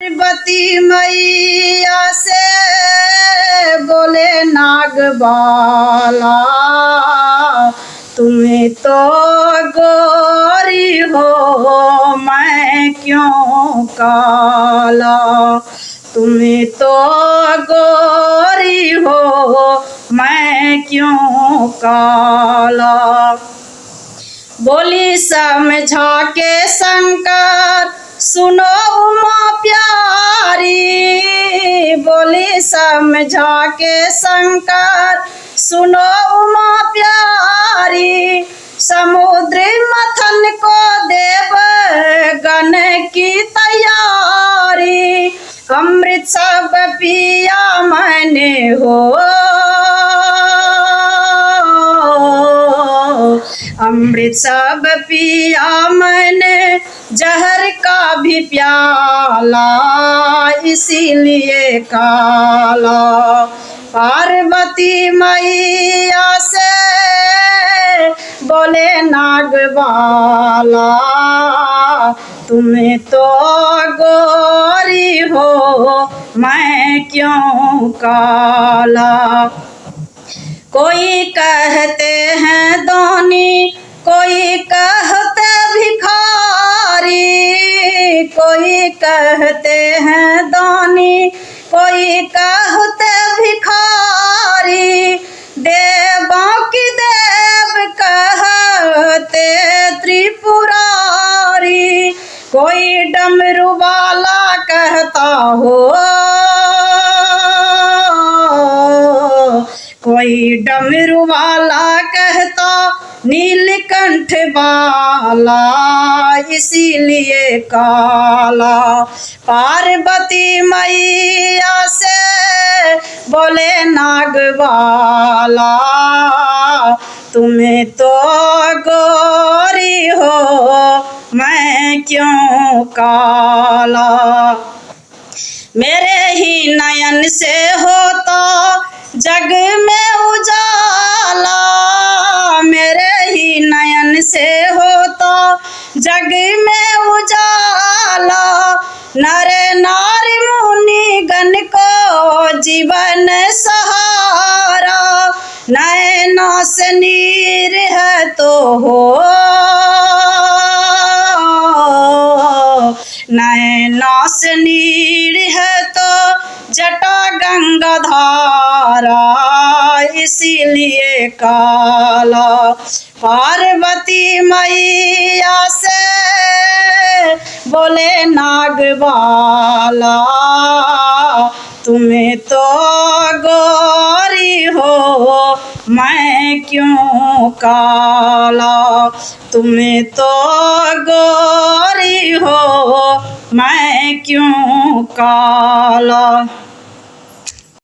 पार्वती मैया से बोले नाग बाला, तुम्हें तो गोरी हो मैं क्यों काला, तुम्हें तो गोरी हो मैं क्यों काला। बोली समझा के शंकर सुनो उमा प्यारी, बोली समझा के शंकर सुनो उमा प्यारी। समुद्र मथन को देव गण की तैयारी, अमृत सब पिया मैंने हो, अमृत सब पिया मैंने जहर का भी प्याला, इसीलिए काला। पार्वती मैया से बोले नाग बाला, तुम्हें तो गोरी हो मैं क्यों काला। कोई कहते हैं दानी, कोई कहते भिखारी, कोई कहते हैं दानी, कोई कहते भिखारी। देवों की देव कहते त्रिपुरारी, कोई डमरू वाला कहता हो, कोई डमरू वाला कहता नीलकंठ बाला, इसीलिए काला। पार्वती मैया से बोले नाग बाला, तुम्हें तो गोरी हो मैं क्यों काला। मेरे ही नयन से होता जग में उजाला, मेरे ही नयन से होता जग में उजाला। नर नारी मुनि गण को जीवन सहारा, नैना से नीर है तो हो, नैना से नीर है तो जटा गंगा धारा, इसीलिए काला। पार्वती मैया से बोले नाग बाला, तुम्हें तो गोरी हो मैं क्यों काला, तुम्हें तो गोरी हो मैं क्यों काला।